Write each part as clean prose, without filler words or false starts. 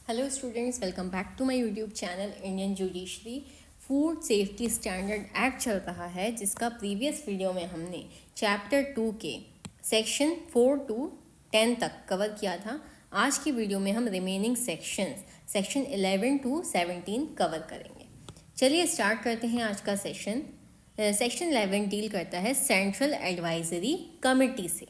Hello students, welcome back to my YouTube channel Indian judiciary. Food safety standard act चल रहा है, जिसका previous video में हमने चैप्टर 2 के सेक्शन 4 टू 10 तक कवर किया था। आज की वीडियो में हम रिमेनिंग सेक्शन 11 टू 17 कवर करेंगे। चलिए स्टार्ट करते हैं आज का सेशन। सेक्शन 11 डील करता है सेंट्रल एडवाइजरी कमेटी से।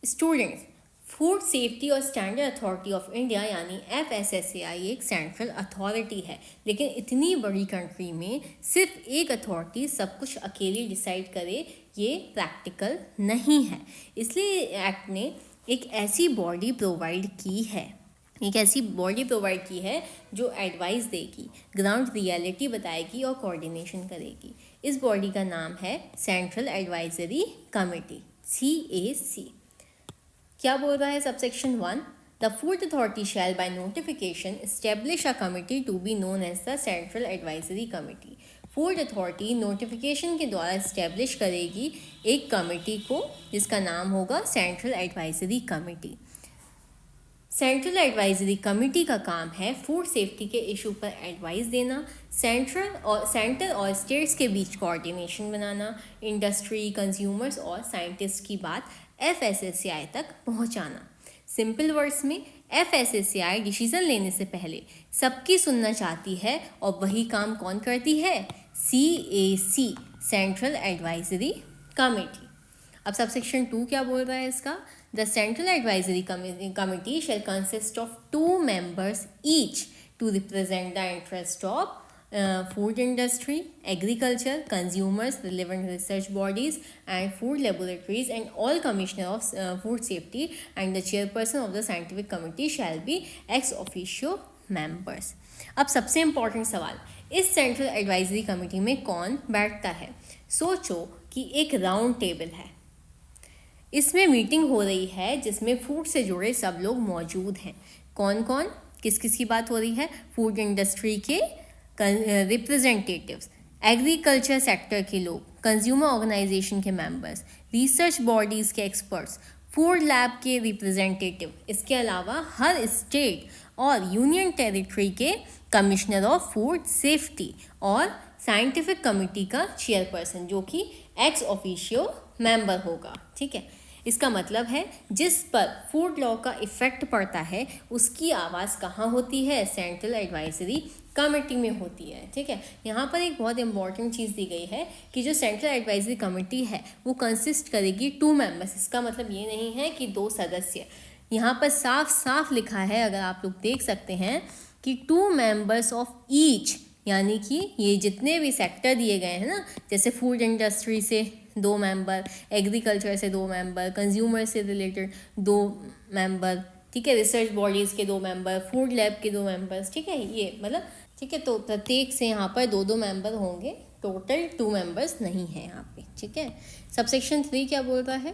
स्टूडेंट्स, फूड सेफ्टी और स्टैंडर्ड अथॉरिटी ऑफ इंडिया यानी FSSAI एक सेंट्रल अथॉरिटी है, लेकिन इतनी बड़ी कंट्री में सिर्फ एक अथॉरिटी सब कुछ अकेली डिसाइड करे ये प्रैक्टिकल नहीं है। इसलिए एक्ट ने एक ऐसी बॉडी प्रोवाइड की है जो एडवाइस देगी, ग्राउंड रियलिटी बताएगी और कोऑर्डिनेशन करेगी। इस बॉडी का नाम है सेंट्रल एडवाइजरी कमेटी, CAC। क्या बोल रहा है subsection 1? The food authority shall by notification establish a committee to be known as the central advisory committee. Food authority notification के द्वारा इस्टेब्लिश करेगी एक कमेटी को, जिसका नाम होगा central advisory committee. Central advisory committee का काम है फूड सेफ्टी के इशू पर एडवाइस देना, सेंटर और स्टेट्स के बीच कोऑर्डिनेशन बनाना, इंडस्ट्री, कंज्यूमर्स और साइंटिस्ट की बात FSSAI तक पहुंचाना। सिंपल वर्ड्स में FSSAI डिसीजन लेने से पहले सबकी सुनना चाहती है, और वही काम कौन करती है? CAC, central advisory committee. अब सबसेक्शन 2 क्या बोल रहा है इसका? The central advisory committee shall consist of 2 members each to represent the interest of food industry, agriculture, consumers, relevant research bodies and food laboratories, and all commissioner of food safety and the chairperson of the scientific committee shall be ex officio members. अब सबसे important सवाल, इस central advisory committee में कौन बैठता है? सोचो कि एक राउंड टेबल है, इसमें मीटिंग हो रही है जिसमें फूड से जुड़े सब लोग मौजूद हैं। कौन कौन, किस किस की बात हो रही है? फूड इंडस्ट्री के रिप्रेजेंटेटिव्स, एग्रीकल्चर सेक्टर के लोग, कंज्यूमर ऑर्गेनाइजेशन के मेंबर्स, रिसर्च बॉडीज़ के एक्सपर्ट्स, फूड लैब के रिप्रेजेंटेटिव, इसके अलावा हर स्टेट और यूनियन टेरिटरी के कमिश्नर ऑफ फूड सेफ्टी और साइंटिफिक कमिटी का चेयरपर्सन, जो कि एक्स ऑफिशियो मेंबर होगा। ठीक है, इसका मतलब है जिस पर फूड लॉ का इफेक्ट पड़ता है उसकी आवाज़ कहाँ होती है? सेंट्रल एडवाइजरी कमेटी में होती है। ठीक है, यहाँ पर एक बहुत इंपॉर्टेंट चीज़ दी गई है कि जो सेंट्रल एडवाइजरी कमेटी है वो कंसिस्ट करेगी 2 मेंबर्स। इसका मतलब ये नहीं है कि 2 सदस्य, यहाँ पर साफ साफ लिखा है, अगर आप लोग देख सकते हैं कि 2 मेंबर्स ऑफ ईच, यानी कि ये जितने भी सेक्टर दिए गए हैं ना, जैसे फूड इंडस्ट्री से 2 मेंबर, एग्रीकल्चर से 2 मेंबर, कंज्यूमर से रिलेटेड 2 मेंबर, ठीक है, रिसर्च बॉडीज़ के 2 मेंबर, फूड लैब के 2 मेंबर्स, ठीक है, ये मतलब ठीक है, तो प्रत्येक से यहाँ पर 2-2 मेंबर होंगे, टोटल 2 मेंबर्स नहीं है यहाँ पे। ठीक है, सबसेक्शन 3 क्या बोल रहा है?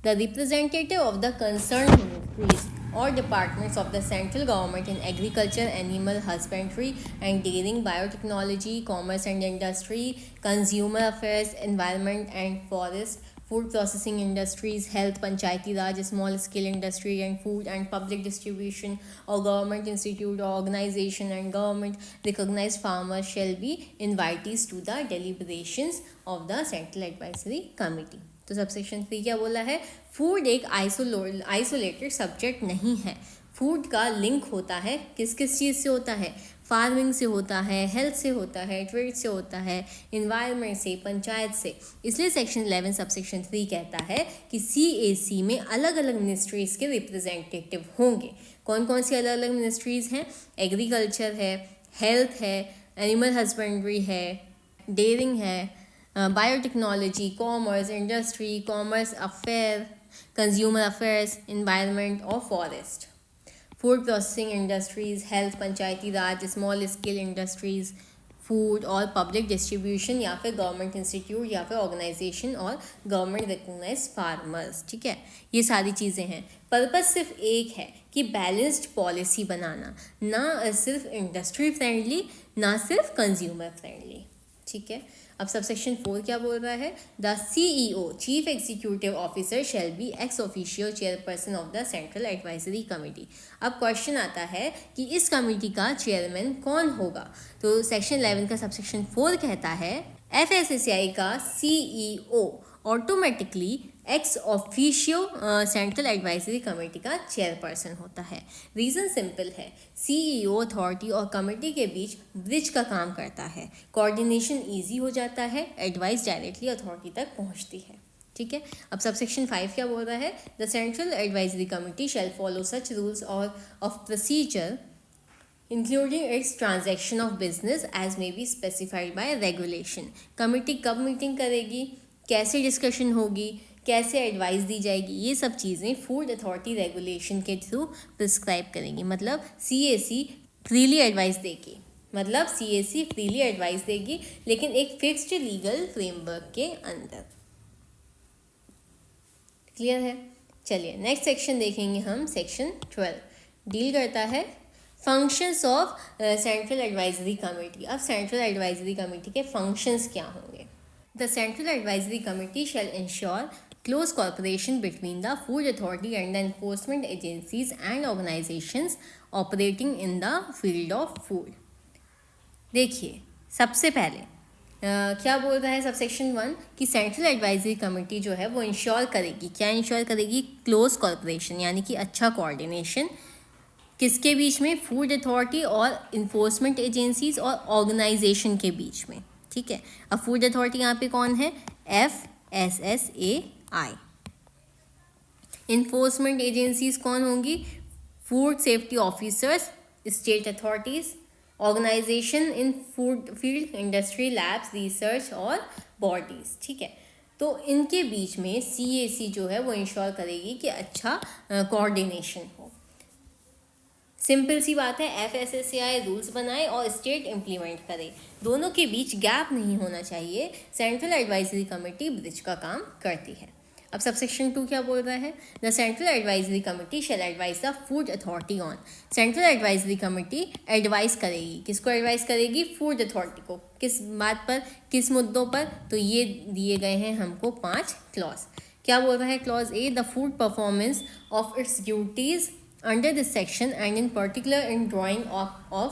The representative of the concerned ministries or departments of the central government in agriculture, animal husbandry and dairying, biotechnology, commerce and industry, consumer affairs, environment and forest, food processing industries, health, panchayati raj, small scale industry and food and public distribution, or government institute or organization and government recognized farmers shall be invitees to the deliberations of the central advisory committee. तो subsection 3 क्या बोला है? Food एक isolated subject नहीं है। Food का link होता है किस किस चीज़ से होता है? फार्मिंग से होता है, हेल्थ से होता है, ट्रेड से होता है, इन्वायरमेंट से, पंचायत से। इसलिए सेक्शन 11 सबसेक्शन 3 कहता है कि CAC में अलग अलग मिनिस्ट्रीज़ के रिप्रेजेंटेटिव होंगे। कौन कौन सी अलग अलग मिनिस्ट्रीज़ हैं? एग्रीकल्चर है, हेल्थ है, एनिमल हस्बेंड्री है, डेयरिंग है, biotechnology, commerce, industry, commerce affair, consumer affairs, environment और forest, food processing industries, health, Panchayati Raj, small scale industries, food और पब्लिक डिस्ट्रीब्यूशन, या फिर गवर्नमेंट इंस्टीट्यूट या फिर ऑर्गेनाइजेशन और गवर्नमेंट रिकग्नाइज फार्मर्स। ठीक है, ये सारी चीज़ें हैं। पर्पस सिर्फ एक है कि बैलेंस्ड पॉलिसी बनाना, ना सिर्फ इंडस्ट्री फ्रेंडली, ना सिर्फ कंज्यूमर फ्रेंडली। ठीक है। अब सबसेक्शन 4 क्या बोल रहा है? The CEO chief executive officer shall be ex officio chairperson of the central advisory committee. अब क्वेश्चन आता है कि इस कमेटी का चेयरमैन कौन होगा? तो सेक्शन 11 का सबसेक्शन 4 कहता है FSSAI का CEO automatically ex officio central advisory committee का चेयरपर्सन होता है। रीज़न सिंपल है, CEO अथॉरिटी और कमेटी के बीच ब्रिज का काम करता है, कोऑर्डिनेशन इजी हो जाता है, एडवाइस डायरेक्टली अथॉरिटी तक पहुंचती है। ठीक है। अब सबसेक्शन 5 क्या बोल रहा है? The central advisory committee shall follow such rules और of procedure including its transaction of business as may be specified by regulation. Committee कब मीटिंग करेगी, कैसे डिस्कशन होगी, कैसे एडवाइस दी जाएगी, ये सब चीज़ें फूड अथॉरिटी रेगुलेशन के थ्रू प्रिस्क्राइब करेंगी। मतलब CAC फ्रीली एडवाइस देगी, लेकिन एक फिक्स्ड लीगल फ्रेमवर्क के अंदर। क्लियर है? चलिए नेक्स्ट सेक्शन देखेंगे हम। सेक्शन 12 डील करता है functions of central advisory committee. अब सेंट्रल एडवाइजरी कमेटी के फंक्शंस क्या होंगे? The central advisory committee shell ensure close cooperation between the food authority and the enforcement agencies and organizations operating in the field of food। देखिए सबसे पहले क्या बोल रहा है सबसेक्शन 1 कि सेंट्रल एडवाइजरी कमेटी जो है वो इंश्योर करेगी, क्या इंश्योर करेगी? क्लोज कॉर्पोरेशन, यानी कि अच्छा कोऑर्डिनेशन किसके बीच में? फूड अथॉरिटी और इन्फोर्समेंट एजेंसीज और ऑर्गेनाइजेशन के बीच में। ठीक है। अब फूड अथॉरिटी यहाँ पे कौन है? FSSAI। इन्फोर्समेंट एजेंसीज कौन होंगी? Food safety officers, state authorities, organisation in food field, industry, labs, research और बॉडीज। ठीक है। तो इनके बीच में CAC जो है वो इंश्योर करेगी कि अच्छा कोऑर्डिनेशन हो। सिंपल सी बात है, FSSAI रूल्स बनाए और स्टेट इम्प्लीमेंट करे, दोनों के बीच गैप नहीं होना चाहिए। सेंट्रल एडवाइजरी कमेटी ब्रिज का काम करती है। अब सबसेक्शन 2 क्या बोल रहा है? The central advisory committee shell advise the food authority on. Central advisory committee advice करेगी, किसको एडवाइस करेगी? फूड अथॉरिटी को। किस बात पर, किस मुद्दों पर? तो ये दिए गए हैं हमको 5 क्लॉज। क्या बोल रहा है clause A? The food performance of its duties under this section and in particular in drawing of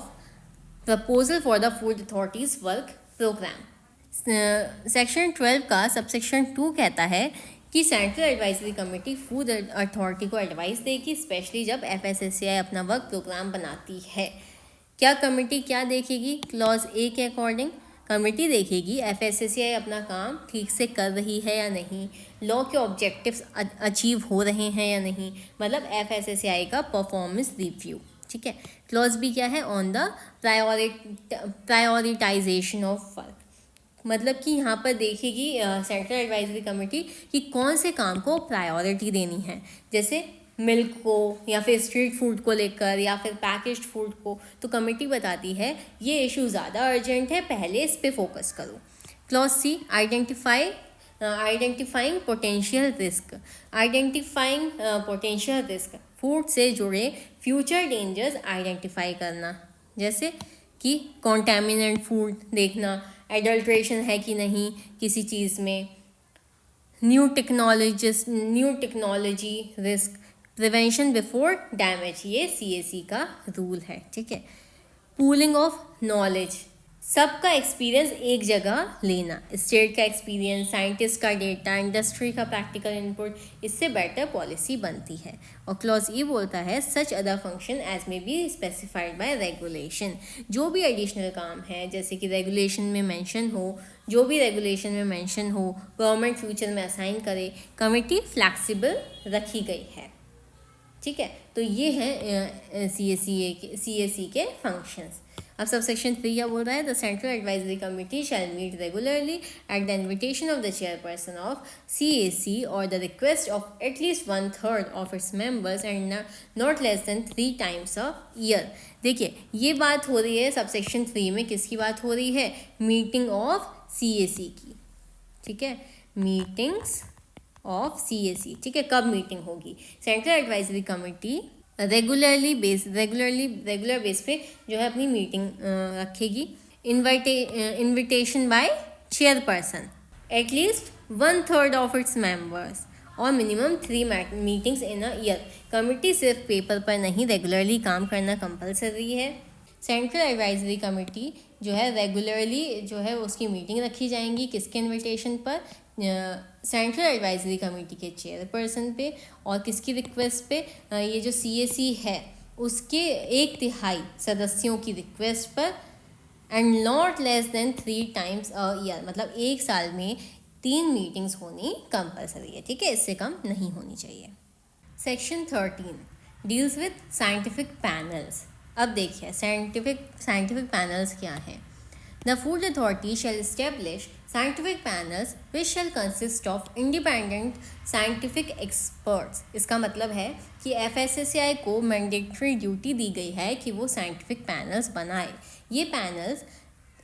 proposal for the food authorities work program। Section 12 का सबसेक्शन 2 कहता है कि central advisory committee food authority को advice देगी, specially जब FSSAI अपना work programme बनाती है। क्या कमेटी क्या देखेगी? क्लॉज A के अकॉर्डिंग कमेटी देखेगी FSSAI अपना काम ठीक से कर रही है या नहीं, लॉ के ऑब्जेक्टिव्स अचीव हो रहे हैं या नहीं, मतलब FSSAI का परफॉर्मेंस रिव्यू। ठीक है। क्लॉज B क्या है? On the prioritisation of work, मतलब कि यहाँ पर देखेगी सेंट्रल एडवाइजरी कमेटी कि कौन से काम को प्रायोरिटी देनी है, जैसे मिल्क को या फिर स्ट्रीट फूड को लेकर या फिर पैकेज्ड फूड को। तो कमेटी बताती है ये इशू ज़्यादा अर्जेंट है, पहले इस पे फोकस करो। Clause C identifying potential risk, food से जुड़े फ्यूचर डेंजर्स आइडेंटिफाई करना, जैसे कि कॉन्टेमिनेंट फूड देखना, एडल्ट्रेशन है कि नहीं किसी चीज़ में, new technology risk, prevention before damage, ये CAC का रूल है। ठीक है। पूलिंग ऑफ नॉलेज, सबका एक्सपीरियंस एक जगह लेना, स्टेट का एक्सपीरियंस, साइंटिस्ट का डेटा, इंडस्ट्री का प्रैक्टिकल इनपुट, इससे बेटर पॉलिसी बनती है। और क्लॉज E बोलता है such other function as may be specified by regulation, जो भी एडिशनल काम है जैसे कि रेगुलेशन में मेंशन हो, गवर्नमेंट फ्यूचर में असाइन करे, कमेटी फ्लैक्सिबल रखी गई है। ठीक है। तो ये है CAC के फंक्शंस। अब सबसेक्शन 3 क्या बोल रहा है? The central advisory committee shall meet regularly at the invitation of the chairperson of CAC और the request of at least 1/3 of its members and not less than 3 times a year। देखिए ये बात हो रही है सबसेक्शन 3 में, किसकी बात हो रही है? मीटिंग ऑफ CAC की। ठीक है। Meetings of CAC। ठीक है। कब मीटिंग होगी? Central advisory committee regular base पे जो है अपनी मीटिंग रखेगी invitation by chairperson, at least 1/3 of its members और minimum 3 meetings in a year. Committee सिर्फ पेपर पर नहीं, रेगुलरली काम करना कंपलसरी है। सेंट्रल एडवाइजरी कमेटी जो है रेगुलरली जो है उसकी मीटिंग रखी जाएंगी, किसके इनविटेशन पर, सेंट्रल एडवाइजरी कमेटी के चेयरपर्सन पे, और किसकी रिक्वेस्ट पे, ये जो CAC है उसके 1/3 सदस्यों की रिक्वेस्ट पर, and not less than 3 times a year, मतलब एक साल में 3 मीटिंग्स होनी कंपलसरी है, ठीक है, इससे कम नहीं होनी चाहिए। Section 13 deals with scientific panels. अब देखिए साइंटिफिक पैनल्स क्या हैं। The food authority shell establish scientific panels which shell consist of independent scientific experts. इसका मतलब है कि FSSAI को मैंडेटरी ड्यूटी दी गई है कि वो साइंटिफिक पैनल्स बनाए। ये पैनल्स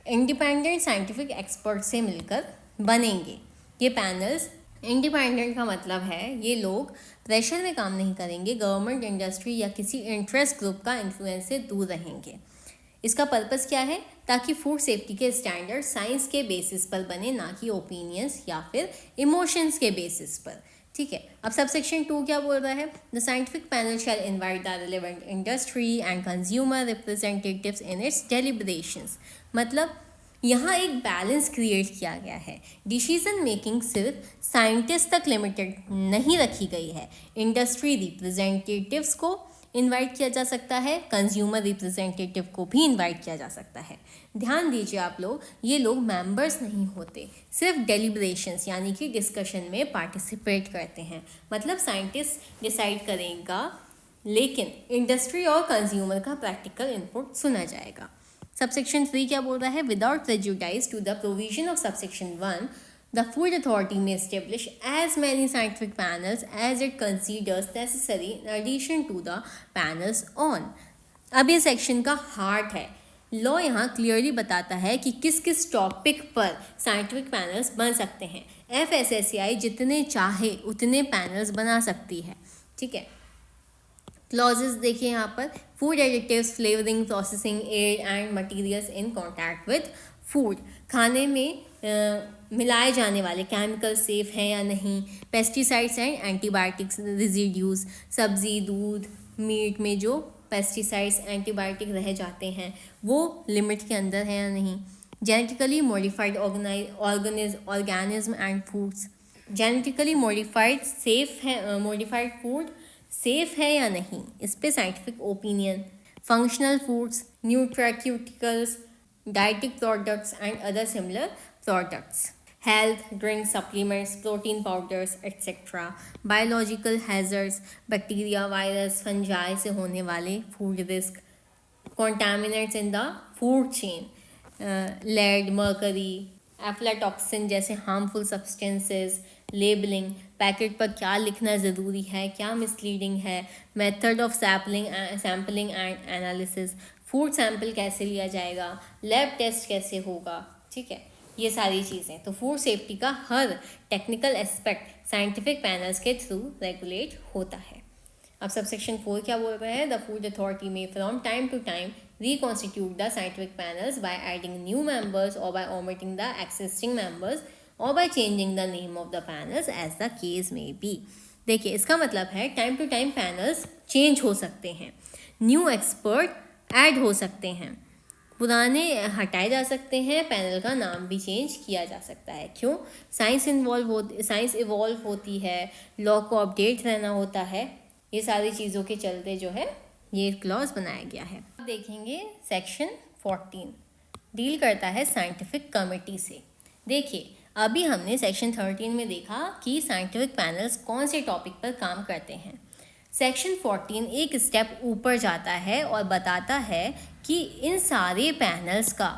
इंडिपेंडेंट साइंटिफिक एक्सपर्ट से मिलकर बनेंगे। ये पैनल्स इंडिपेंडेंट का मतलब है ये लोग प्रेशर में काम नहीं करेंगे, गवर्नमेंट, इंडस्ट्री या किसी इंटरेस्ट ग्रुप का इन्फ्लुएंस से दूर रहेंगे। इसका पर्पस क्या है? ताकि फूड सेफ्टी के स्टैंडर्ड साइंस के बेसिस पर बने, ना कि ओपिनियंस या फिर इमोशंस के बेसिस पर, ठीक है। अब सबसेक्शन 2 क्या बोल रहा है? The scientific panel shall invite the relevant industry and consumer representatives in its deliberations. मतलब यहाँ एक बैलेंस क्रिएट किया गया है। डिसीजन मेकिंग सिर्फ साइंटिस्ट तक लिमिटेड नहीं रखी गई है। इंडस्ट्री रिप्रेजेंटेटिव्स को इनवाइट किया जा सकता है, कंज्यूमर रिप्रेजेंटेटिव को भी इनवाइट किया जा सकता है। ध्यान दीजिए आप लोग, ये लोग मेंबर्स नहीं होते, सिर्फ डेलिब्रेशंस यानी कि डिस्कशन में पार्टिसिपेट करते हैं। मतलब साइंटिस्ट डिसाइड करेगा, लेकिन इंडस्ट्री और कंज्यूमर का प्रैक्टिकल इनपुट सुना जाएगा। सबसेक्शन 3 क्या बोल रहा है? Without prejudice to the provision of subsection 1, the food authority may establish as many scientific panels as it considers necessary in addition to the panels on. अब ये सेक्शन का हार्ट है। लॉ यहाँ क्लियरली बताता है कि किस किस टॉपिक पर साइंटिफिक पैनल्स बन सकते हैं। FSSAI जितने चाहे उतने पैनल्स बना सकती है, ठीक है। क्लॉजेस देखिए यहाँ पर, food additives, flavouring, processing aid and materials in contact with food. खाने में मिलाए जाने वाले केमिकल सेफ हैं या नहीं, पेस्टिसाइड्स एंड एंटीबायोटिक्स रेजिड्यूज, सब्जी, दूध, मीट में जो पेस्टिसाइड्स, एंटीबायोटिक रह जाते हैं वो लिमिट के अंदर है या नहीं। Genetically modified organism and foods, genetically modified safe है, मॉडिफाइड फूड सेफ है या नहीं, इस पे scientific opinion. Functional foods, nutraceuticals, dietic products and other similar products, health drink, supplements, protein powders etcetera, biological hazards, bacteria, virus, fungi से होने वाले food risk, contaminants in the food chain, lead, mercury, aflatoxin जैसे harmful substances, labelling, packet पर क्या लिखना ज़रूरी है, क्या मिसलीडिंग है, method of sampling and analysis, food sample कैसे लिया जाएगा, लैब टेस्ट कैसे होगा, ठीक है, ये सारी चीज़ें। तो फूड सेफ्टी का हर टेक्निकल एस्पेक्ट साइंटिफिक पैनल्स के थ्रू रेगुलेट होता है। अब सबसेक्शन 4 क्या बोल रहे हैं? The food authority may from time to time reconstitute the scientific panels by adding new members or by omitting the existing members or by changing the name of the panels as the case may be। देखिए इसका मतलब है time to time panels change हो सकते हैं, new expert add हो सकते हैं, पुराने हटाए जा सकते हैं, पैनल का नाम भी चेंज किया जा सकता है। क्यों? साइंस इवॉल्व होती है, लॉ को अपडेट रहना होता है, ये सारी चीज़ों के चलते जो है ये क्लॉज बनाया गया है। अब देखेंगे सेक्शन 14 डील करता है साइंटिफिक कमेटी से। देखिए अभी हमने सेक्शन 13 में देखा कि साइंटिफिक पैनल्स कौन से टॉपिक पर काम करते हैं। सेक्शन 14 एक स्टेप ऊपर जाता है और बताता है कि इन सारे पैनल्स का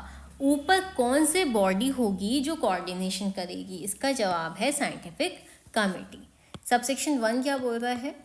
ऊपर कौन से बॉडी होगी जो कोऑर्डिनेशन करेगी। इसका जवाब है साइंटिफिक कमेटी। सबसेक्शन 1 क्या बोल रहा है?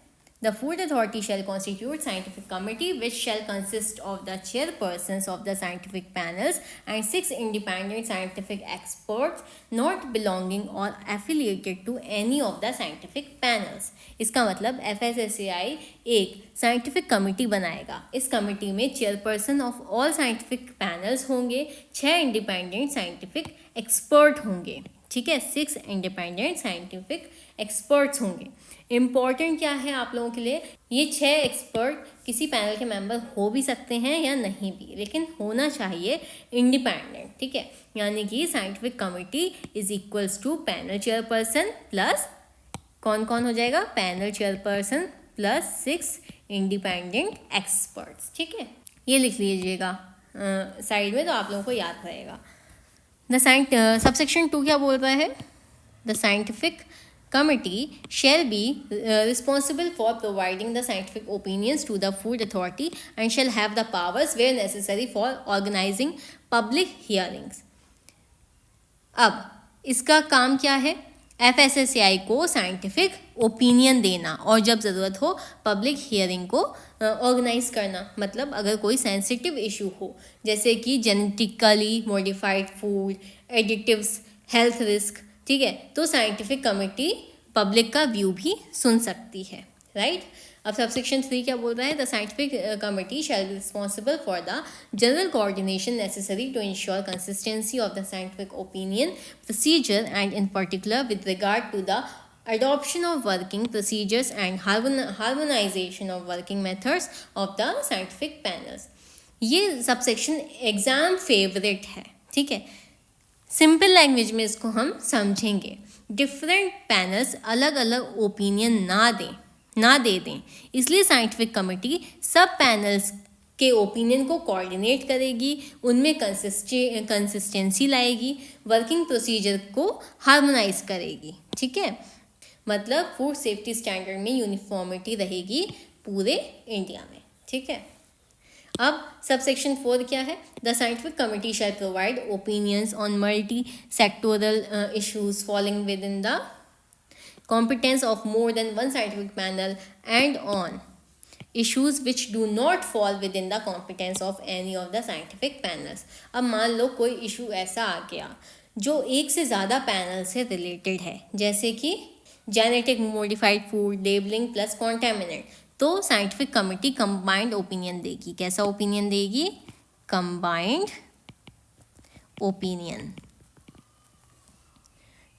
The Food Authority shall constitute scientific committee which shall consist of the chairpersons of the scientific panels and 6 independent scientific experts not belonging or affiliated to any of the scientific panels. इसका मतलब FSSAI एक scientific committee बनाएगा. इस committee में chairperson of all scientific panels होंगे, 6 independent scientific expert होंगे. ठीक है, 6 इंडिपेंडेंट साइंटिफिक एक्सपर्ट्स होंगे. इम्पॉर्टेंट क्या है आप लोगों के लिए, ये 6 एक्सपर्ट किसी पैनल के मेंबर हो भी सकते हैं या नहीं भी, लेकिन होना चाहिए इंडिपेंडेंट. ठीक है, यानी कि scientific committee is equals to panel chairperson plus कौन कौन हो जाएगा, panel chairperson plus 6 independent experts. ठीक है, ये लिख लीजिएगा साइड में तो आप लोगों को याद रहेगा. सबसेक्शन 2 क्या बोल रहा है, the scientific committee shall be responsible for providing the scientific opinions to the Food Authority and shall have the powers where necessary for organizing public hearings. अब इसका काम क्या है, FSSAI को साइंटिफिक ओपिनियन देना और जब ज़रूरत हो पब्लिक हियरिंग को ऑर्गेनाइज करना. मतलब अगर कोई सेंसिटिव इशू हो जैसे कि genetically modified food, additives, health risk, ठीक है, तो साइंटिफिक कमिटी पब्लिक का व्यू भी सुन सकती है. राइट. अब सबसेक्शन 3 क्या बोल रहा है, the scientific committee shall be responsible for the general coordination necessary to ensure consistency of the scientific opinion procedure and in particular with regard to the adoption of working procedures and harmonization of working methods of the scientific panels. ये subsection exam favourite है. ठीक है, simple language में इसको हम समझेंगे. Different panels अलग अलग ओपिनियन ना दे दें, इसलिए साइंटिफिक कमिटी सब पैनल्स के ओपिनियन को कोऑर्डिनेट करेगी, उनमें कंसिस्टेंसी लाएगी, वर्किंग प्रोसीजर को हार्मोनाइज करेगी. ठीक है, मतलब फूड सेफ्टी स्टैंडर्ड में यूनिफॉर्मिटी रहेगी पूरे इंडिया में. ठीक है. अब सबसेक्शन 4 क्या है, the scientific committee shell provide opinions on multi sectoral issues falling with in the competence of more than one scientific panel and on issues which do not fall within the competence of any of the scientific panels. अब मान लो कोई issue ऐसा आ गया जो एक से ज़्यादा panel से रिलेटेड है, जैसे कि genetic modified food, labelling plus contaminant, तो साइंटिफिक कमिटी कंबाइंड ओपिनियन देगी. कैसा ओपिनियन देगी, कंबाइंड ओपिनियन.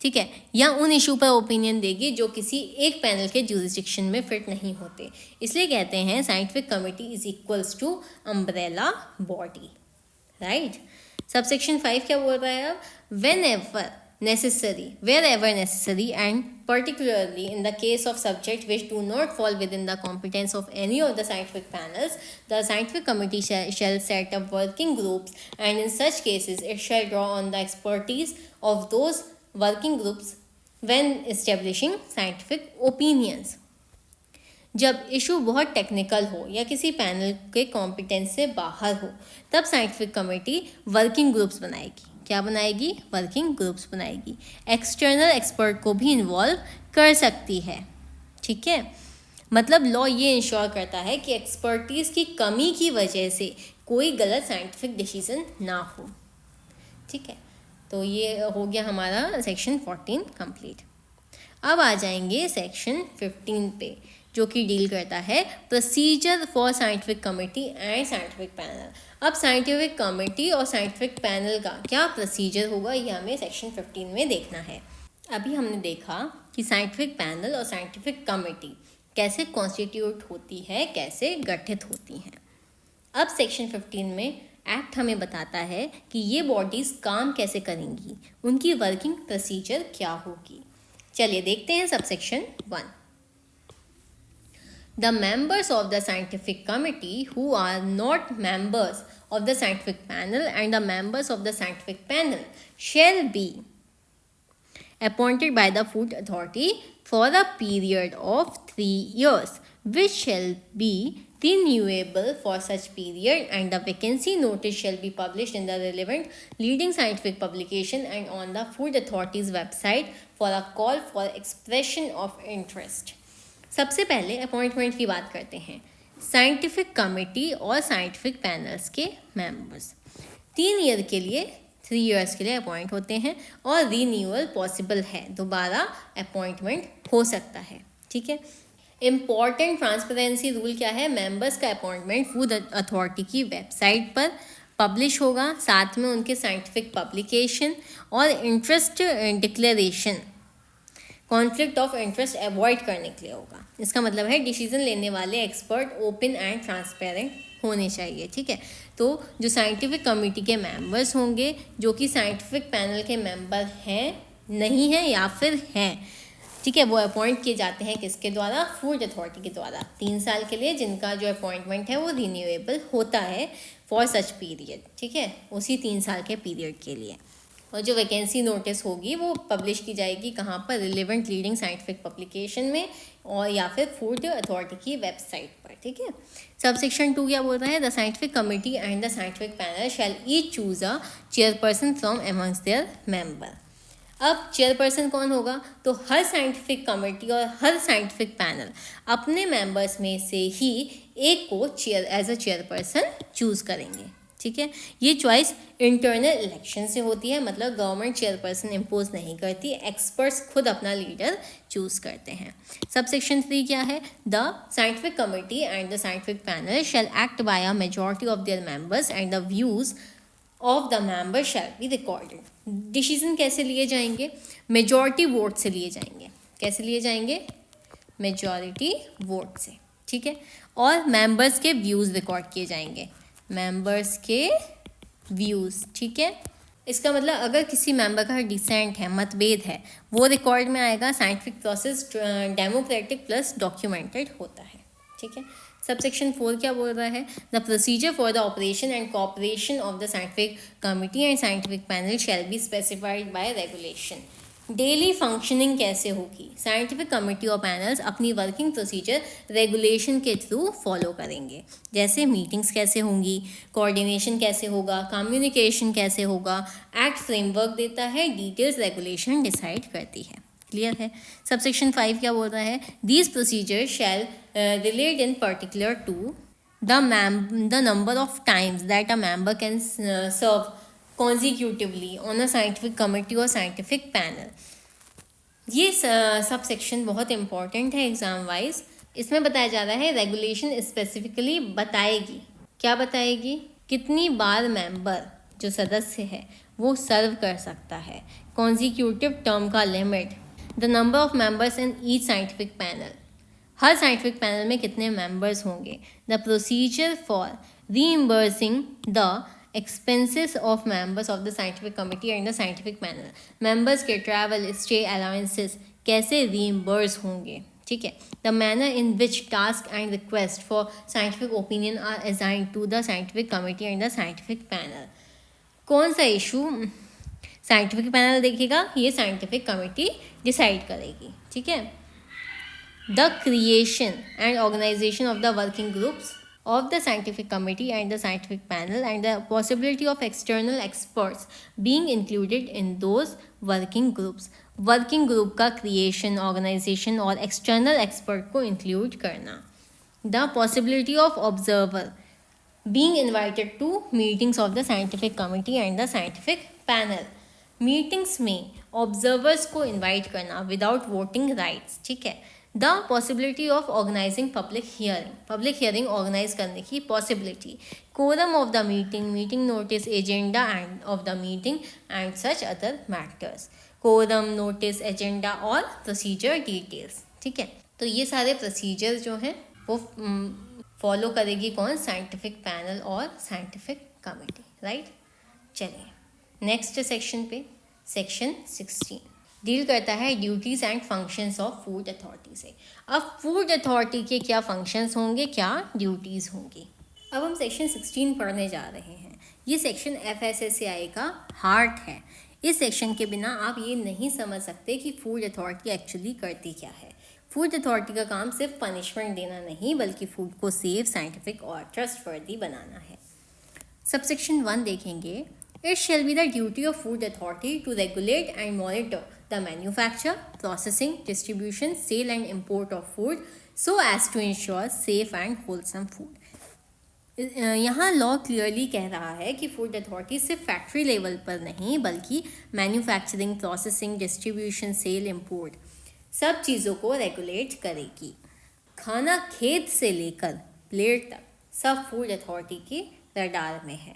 ठीक है, या उन इशू पर ओपिनियन देगी जो किसी एक पैनल के जुरिस्डिक्शन में फिट नहीं होते. इसलिए कहते हैं scientific committee is equals to umbrella body. Right. Subsection 5 क्या बोल रहा है अब, wherever necessary and particularly in the case of subjects which do not fall within the competence of any of the scientific panels, the scientific committee shall set up working groups, and in such cases it shall draw on the expertise of those working groups when establishing scientific opinions. जब issue बहुत technical हो या किसी panel के competence से बाहर हो, तब साइंटिफिक कमेटी वर्किंग ग्रुप्स बनाएगी. क्या बनाएगी, वर्किंग ग्रुप्स बनाएगी. एक्सटर्नल एक्सपर्ट को भी इन्वॉल्व कर सकती है. ठीक है, मतलब लॉ ये इंश्योर करता है कि एक्सपर्टीज़ की कमी की वजह से कोई गलत साइंटिफिक डिसीजन ना हो. ठीक है, तो ये हो गया हमारा सेक्शन 14 कंप्लीट. अब आ जाएंगे सेक्शन 15 पे, जो कि डील करता है procedure for scientific committee and scientific panel. अब साइंटिफिक कमेटी और साइंटिफिक पैनल का क्या प्रोसीजर होगा, ये हमें सेक्शन 15 में देखना है. अभी हमने देखा कि साइंटिफिक पैनल और साइंटिफिक कमेटी कैसे कॉन्स्टिट्यूट होती है, कैसे गठित होती हैं. अब सेक्शन 15 में एक्ट हमें बताता है कि ये बॉडीज़ काम कैसे करेंगी, उनकी वर्किंग प्रोसीजर क्या होगी. चलिए देखते हैं subsection 1. The members of the scientific committee who are not members of the scientific panel and the members of the scientific panel shall be appointed by the Food Authority for a period of 3 years, which shall be renewable for such period, and the vacancy notice shall be published in the relevant leading scientific publication and on the Food Authority's website for a call for expression of interest. सबसे पहले appointment की बात करते हैं। Scientific committee और scientific panels के members 3 year के लिए 3 ईयर्स के लिए अपॉइंट होते हैं और रीन्यूअल पॉसिबल है, दोबारा अपॉइंटमेंट हो सकता है। ठीक है। इम्पॉर्टेंट ट्रांसपेरेंसी रूल क्या है? मेंबर्स का अपॉइंटमेंट फूड अथॉरिटी की वेबसाइट पर पब्लिश होगा, साथ में उनके साइंटिफिक पब्लिकेशन और interest declaration conflict of interest avoid करने के लिए होगा। इसका मतलब है डिसीजन लेने वाले एक्सपर्ट ओपन एंड ट्रांसपेरेंट होने चाहिए। ठीक है। तो जो साइंटिफिक कमेटी के मेंबर्स होंगे, जो कि साइंटिफिक पैनल के मेंबर हैं, नहीं हैं या फिर हैं, ठीक है, वो अपॉइंट किए जाते हैं किसके द्वारा? फूड अथॉरिटी के द्वारा 3 साल के लिए, जिनका जो अपॉइंटमेंट है वो रिन्यूएबल होता है फॉर सच पीरियड। ठीक है, उसी 3 साल के पीरियड के लिए। और जो वैकेंसी नोटिस होगी वो पब्लिश की जाएगी कहाँ पर? रिलेवेंट लीडिंग साइंटिफिक पब्लिकेशन में और या फिर फूड अथॉरिटी की वेबसाइट पर। ठीक है। सब सेक्शन 2 क्या बोल रहा है? The scientific committee and the scientific panel shall each choose a chairperson from amongst their member. अब चेयरपर्सन कौन होगा? तो हर साइंटिफिक कमेटी और हर साइंटिफिक पैनल अपने मेंबर्स में से ही एक को एज अ चेयरपर्सन चूज करेंगे। ठीक है। ये चॉइस इंटरनल इलेक्शन से होती है, मतलब गवर्नमेंट चेयरपर्सन इम्पोज नहीं करती, एक्सपर्ट्स खुद अपना लीडर चूज करते हैं। सब सेक्शन 3 क्या है? The scientific committee and the scientific panel shall act by a majority of their members and the views of the member shall be recorded. Decision कैसे लिए जाएंगे? मेजॉरिटी वोट से लिए जाएंगे। कैसे लिए जाएंगे? मेजॉरिटी वोट से। ठीक है। और मेंबर्स के व्यूज रिकॉर्ड किए जाएंगे, मेंबर्स के व्यूज़। ठीक है। इसका मतलब अगर किसी मेंबर का डिसेंट है, मतभेद है, वो रिकॉर्ड में आएगा। Scientific process democratic plus documented होता है। ठीक है। सब सेक्शन 4 क्या बोल रहा है? The procedure for the operation and cooperation of the scientific committee and scientific panel shall be specified by regulation. Daily functioning कैसे होगी? साइंटिफिक कमेटी और पैनल्स अपनी वर्किंग प्रोसीजर रेगुलेशन के थ्रू फॉलो करेंगे। जैसे मीटिंग्स कैसे होंगी, कोऑर्डिनेशन कैसे होगा, कम्युनिकेशन कैसे होगा, एक्ट फ्रेमवर्क देता है, डिटेल्स रेगुलेशन डिसाइड करती है। क्लियर है। सबसेक्शन 5 क्या बोल रहा है? These procedure shall relate in particular to the number of times that a member can serve consecutively on a scientific committee or scientific panel। ये सब सेक्शन बहुत important है एग्जाम वाइज। इसमें बताया जा रहा है रेगुलेशन स्पेसिफिकली बताएगी, क्या बताएगी? कितनी बार मेंबर जो सदस्य है वो सर्व कर सकता है, कॉन्जिक्यूटिव टर्म का limit, the number of members in each scientific panel, हर साइंटिफिक पैनल में कितने मेंबर्स होंगे, the procedure for reimbursing the expenses of members of the scientific committee and the scientific panel, members के travel stay allowances कैसे reimburse होंगे। ठीक है। the manner in which task and request for scientific opinion are assigned to the scientific committee and the scientific panel। कौन सा issue scientific panel देखेगा, ये scientific committee decide करेगी। ठीक है। the creation and organization of the working groups of the scientific committee and the scientific panel and the possibility of external experts being included in those working groups। working group का creation, organization और external expert को include करना। the possibility of observer being invited to meetings of the scientific committee and the scientific panel। meetings में observers को invite करना without voting rights। ठीक है। The possibility of organising public hearing organise करने की possibility, quorum of the meeting, meeting notice, agenda and of the meeting and such other matters, quorum, notice, agenda और procedure details. ठीक है। तो ये सारे प्रोसीजर जो हैं वो फॉलो करेगी कौन? साइंटिफिक पैनल और साइंटिफिक कमेटी। राइट। चलिए नेक्स्ट सेक्शन पे, सेक्शन 16 डील करता है duties and functions of food authority से। अब फूड अथॉरिटी के क्या फंक्शंस होंगे, क्या ड्यूटीज़ होंगी। अब हम सेक्शन 16 पढ़ने जा रहे हैं। ये सेक्शन FSSAI का हार्ट है। इस सेक्शन के बिना आप ये नहीं समझ सकते कि फूड अथॉरिटी एक्चुअली करती क्या है। फूड अथॉरिटी का काम सिर्फ पनिशमेंट देना नहीं, बल्कि फूड को सेफ, साइंटिफिक और ट्रस्टवर्दी बनाना है। सबसेक्शन 1 देखेंगे। It shall be the duty of food authority to regulate and monitor the manufacture, processing, distribution, sale and import of food, so as to ensure safe and wholesome food. यहाँ law clearly कह रहा है कि food authority सिर्फ factory level पर नहीं बल्कि manufacturing, processing, distribution, sale, import सब चीज़ों को रेगुलेट करेगी। खाना खेत से लेकर प्लेट तक सब फूड अथॉरिटी के रडार में है।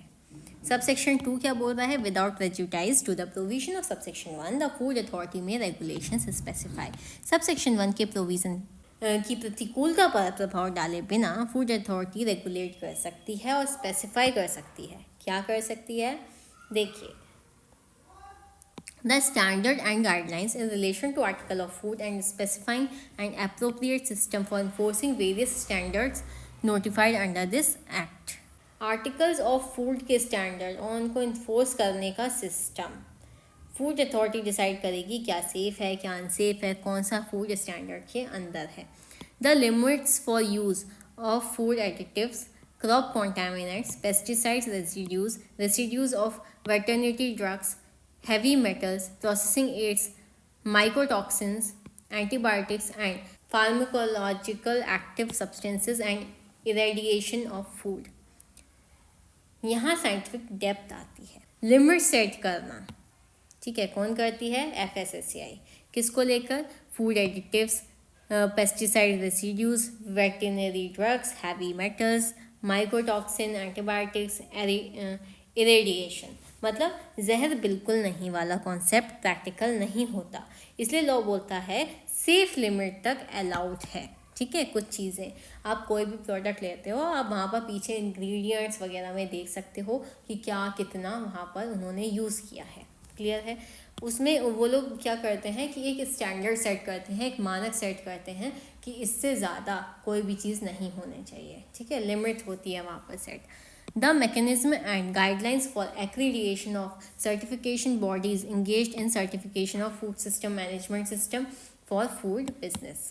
सबसेक्शन 2 क्या बोल रहा है? Without prejudice to the provision of subsection 1 the food authority may regulations specify. Subsection 1 के प्रोविजन की प्रतिकूलता पर प्रभाव डाले बिना फूड अथॉरिटी रेगुलेट कर सकती है और स्पेसिफाई कर सकती है। क्या कर सकती है? देखिए, the standard and guidelines in relation to article of food and specifying and appropriate system for enforcing various standards notified under this act. Articles of food के स्टैंडर्ड और उनको इन्फोर्स करने का सिस्टम फूड अथॉरिटी डिसाइड करेगी क्या safe है, क्या unsafe है, कौन सा फूड स्टैंडर्ड के अंदर है। The limits for use of food additives, crop contaminants, pesticides, residues of veterinary drugs, heavy metals, processing aids, mycotoxins, antibiotics and pharmacological active substances and irradiation of food. यहाँ scientific depth आती है। Limit set करना, ठीक है, कौन करती है? FSSAI। किसको लेकर? Food additives, pesticide residues, veterinary drugs, heavy metals, mycotoxin, antibiotics, irradiation. मतलब जहर बिल्कुल नहीं वाला कॉन्सेप्ट प्रैक्टिकल नहीं होता, इसलिए लॉ बोलता है सेफ लिमिट तक अलाउड है। ठीक है, कुछ चीज़ें आप कोई भी प्रोडक्ट लेते हो, आप वहाँ पर पीछे इंग्रेडिएंट्स वगैरह में देख सकते हो कि क्या कितना वहाँ पर उन्होंने यूज़ किया है। क्लियर है? उसमें वो लोग क्या करते हैं कि एक स्टैंडर्ड सेट करते हैं, एक मानक सेट करते हैं कि इससे ज़्यादा कोई भी चीज़ नहीं होनी चाहिए। ठीक है, लिमिट होती है वहाँ पर set. The mechanism and guidelines for accreditation of certification bodies engaged in certification of food system management system for food business.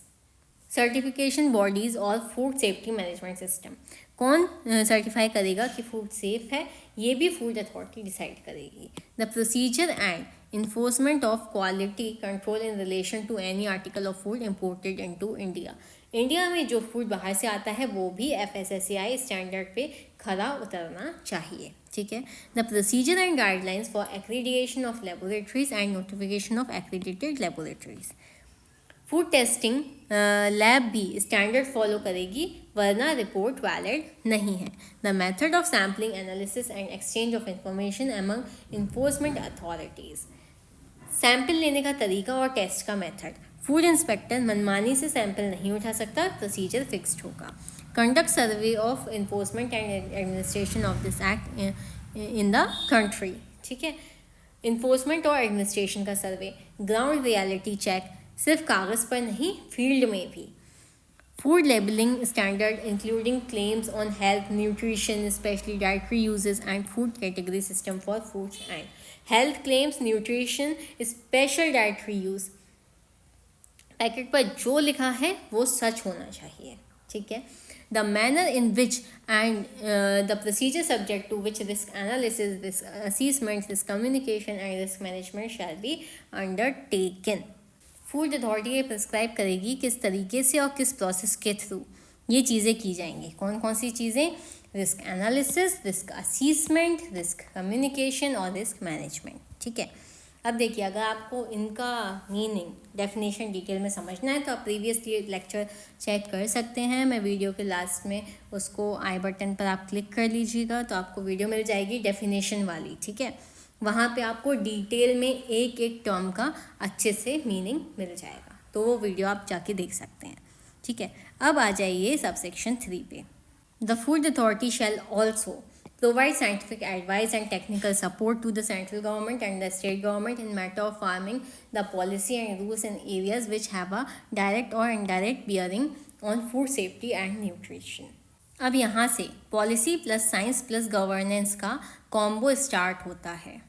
Certification bodies और फूड सेफ्टी मैनेजमेंट सिस्टम कौन सर्टिफाई करेगा कि फूड सेफ है? ये भी फूड अथॉरिटी डिसाइड करेगी। The procedure and enforcement of quality control in relation to any article of food imported into India. India में जो फूड बाहर से आता है वो भी FSSAI स्टैंडर्ड पे खरा उतरना चाहिए। ठीक है, the procedure and guidelines for accreditation of laboratories and notification of accredited laboratories. Food testing lab भी स्टैंडर्ड फॉलो करेगी वरना रिपोर्ट वैलिड नहीं है। The method of sampling, analysis and exchange of information among enforcement authorities. Sample लेने का तरीका और test का मेथड, फूड इंस्पेक्टर मनमानी से सैंपल नहीं उठा सकता, प्रोसीजर फिक्स्ड होगा। Conduct survey of enforcement and administration of this act in the country. ठीक है, इन्फोर्समेंट और एडमिनिस्ट्रेशन का सर्वे, ग्राउंड रियलिटी चेक, सिर्फ कागज़ पर नहीं फील्ड में भी। Food labelling standard including claims on health, nutrition, specially dietary uses and food category system for foods and health claims, nutrition, special dietary use. Packet पर जो लिखा है वो सच होना चाहिए। ठीक है, the manner in which and the procedure subject to which risk analysis, risk assessment, risk communication and risk management shall be undertaken. Food authority ये प्रिस्क्राइब करेगी किस तरीके से और किस प्रोसेस के थ्रू ये चीज़ें की जाएंगी। कौन कौन सी चीज़ें? Risk analysis, risk assessment, risk communication और रिस्क मैनेजमेंट। ठीक है, अब देखिए, अगर आपको इनका मीनिंग, डेफिनेशन डिटेल में समझना है तो आप प्रीवियस लेक्चर चेक कर सकते हैं। मैं वीडियो के लास्ट में उसको आई बटन पर आप क्लिक कर लीजिएगा तो आपको वीडियो मिल जाएगी डेफिनेशन वाली। ठीक है, वहाँ पे आपको डिटेल में एक एक टर्म का अच्छे से मीनिंग मिल जाएगा, तो वो वीडियो आप जाके देख सकते हैं। ठीक है, अब आ जाइए सबसेक्शन 3 पे। The food authority shall also provide scientific advice and technical support to the central government and the state government in matter of farming, the policy and rules in areas which have a direct or indirect bearing on food safety and nutrition. अब यहाँ से policy plus science plus governance का combo start होता है।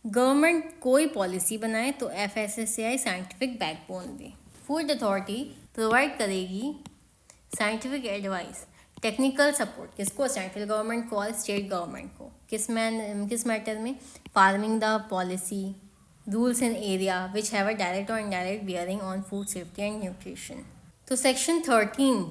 Government कोई policy बनाए तो FSSAI scientific backbone दे। फूड अथॉरिटी प्रोवाइड करेगी साइंटिफिक एडवाइस, टेक्निकल सपोर्ट किसको? सेंट्रल गवर्नमेंट को और स्टेट गवर्नमेंट को। किस मैटर में? Framing the policy, rules in area which have a direct और indirect bearing on food safety and nutrition. तो सेक्शन 13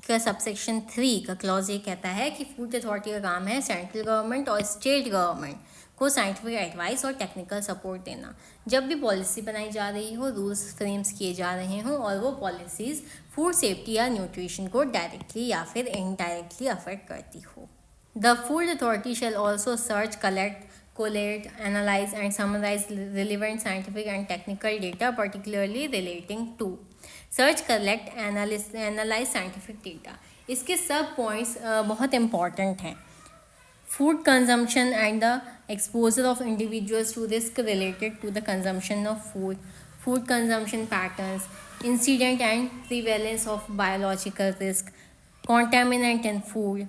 का सबसेक्शन 3 का क्लॉज ये कहता है कि फूड अथॉरिटी का काम है सेंट्रल गवर्नमेंट और स्टेट गवर्नमेंट को साइंटिफिक एडवाइस और टेक्निकल सपोर्ट देना जब भी पॉलिसी बनाई जा रही हो, रूल्स फ्रेम्स किए जा रहे हों और वो पॉलिसीज़ फूड सेफ्टी या न्यूट्रिशन को डायरेक्टली या फिर इनडायरेक्टली अफेक्ट करती हो। The food authority shall also search, collect, collate, analyze and summarize relevant scientific and technical data, particularly relating to search, collect, analyse scientific data. इसके सब points बहुत important हैं। Food consumption and the exposure of individuals to risk related to the consumption of food, food consumption patterns, incident and prevalence of biological risk, contaminant in food,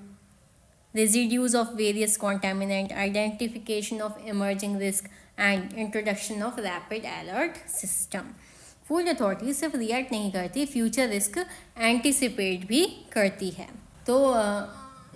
residues of various contaminant, identification of emerging risk and introduction of rapid alert system। Food authority सिर्फ react नहीं करती, future risk anticipate भी करती है। तो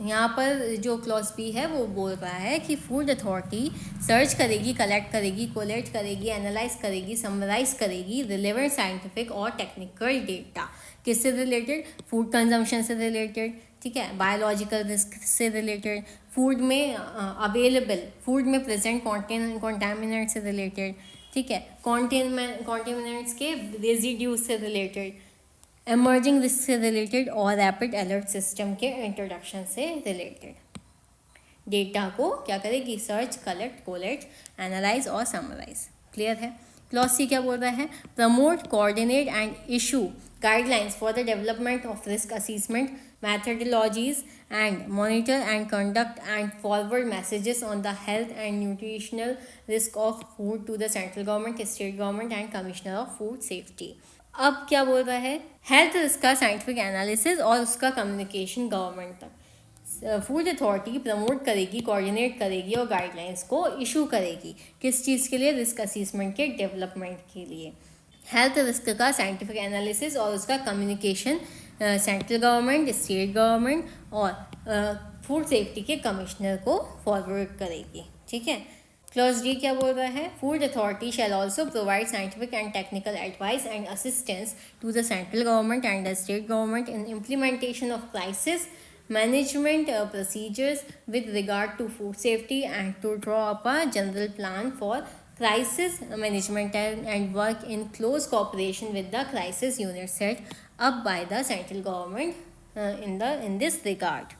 यहाँ पर जो क्लॉज बी है वो बोल रहा है कि फूड अथॉरिटी सर्च करेगी, कलेक्ट करेगी, कोलेट करेगी, एनालाइज करेगी, समराइज करेगी रिलेवेंट साइंटिफिक और टेक्निकल डेटा। किससे रिलेटेड? फूड कंजम्पशन से रिलेटेड, ठीक है, बायोलॉजिकल रिस्क से रिलेटेड, फूड में अवेलेबल, फूड में प्रेजेंट कॉन्टेमिनेंट से रिलेटेड, ठीक है, कॉन्टेमिनेंट्स के रेजिड्यूज से रिलेटेड, एमर्जिंग रिस्क से रिलेटेड और रैपिड अलर्ट सिस्टम के इंट्रोडक्शन से रिलेटेड। डेटा को क्या करेगी? सर्च, कलेक्ट, कोलेट, एनालाइज और समराइज। क्लियर है? क्लॉज सी क्या बोल रहा है? Promote, coordinate and issue guidelines for the development of risk assessment methodologies and monitor and conduct and forward messages on the health and nutritional risk of food to the central government, state government and commissioner of food safety। अब क्या बोल रहा है? Health risk का scientific analysis और उसका communication government तक food authority promote करेगी, कोऑर्डिनेट करेगी और गाइडलाइंस को इशू करेगी। किस चीज़ के लिए? रिस्क असेसमेंट के डेवलपमेंट के लिए। हेल्थ रिस्क का साइंटिफिक एनालिसिस और उसका communication central government, state government और फूड सेफ्टी के कमिश्नर को फॉरवर्ड करेगी। ठीक है। क्लॉज डी क्या बोल रहा है? Food authority shall also provide scientific and technical advice and assistance to the central government and the state government in implementation of crisis management procedures with regard to food safety and to draw up a general plan for crisis management and work in close cooperation with the crisis unit set up by the central government in this regard।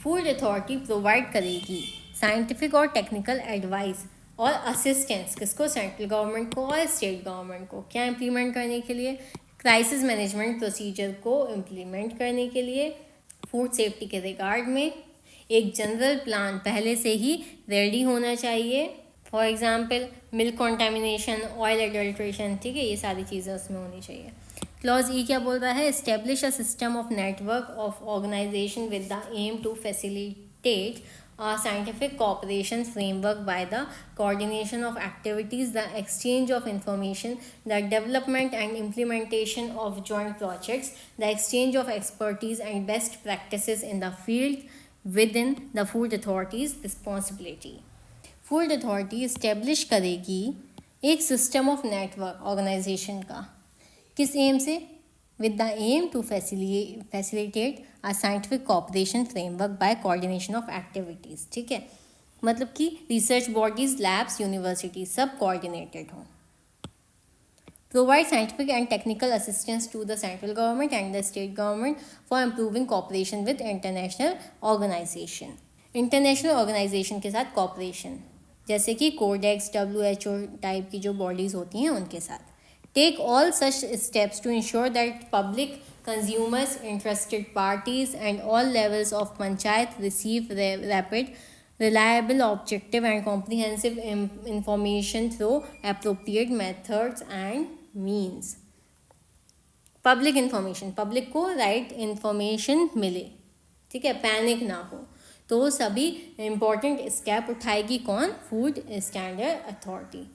Food authority provide करेगी scientific और technical advice और assistance किसको? Central government को और state government को। क्या implement करने के लिए? क्राइसिस मैनेजमेंट प्रोसीजर को इम्प्लीमेंट करने के लिए। फूड सेफ्टी के रिगार्ड में एक जनरल प्लान पहले से ही रेडी होना चाहिए। For example milk contamination, oil adulteration, ठीक है, ये सारी चीज़ें उसमें होनी चाहिए। क्लॉज ई क्या बोल रहा है? Establish a system of network of organisation with the aim to facilitate a scientific cooperation framework by the coordination of activities, the exchange of information, the development and implementation of joint projects, the exchange of expertise and best practices in the field within the food authority's responsibility। Food authority establish करेगी एक system of network organisation का। किस M से? with the aim to facilitate a scientific cooperation framework by coordination of activities। ठीक है, मतलब कि research bodies, labs, university सब कोऑर्डिनेटेड हों। Provide scientific and technical assistance to the central government and the state government for improving cooperation with international organization। International organisation के साथ corporation, जैसे कि कोडेक्स, WHO टाइप की जो बॉडीज़ होती हैं उनके साथ। Take all such steps to ensure that public, consumers, interested parties and all levels of panchayat receive rapid, reliable, objective and comprehensive information through appropriate methods and means। Public information, public को right information मिले, ठीक है, panic ना हो। तो सभी important step उठाएगी कौन? Food standard authority,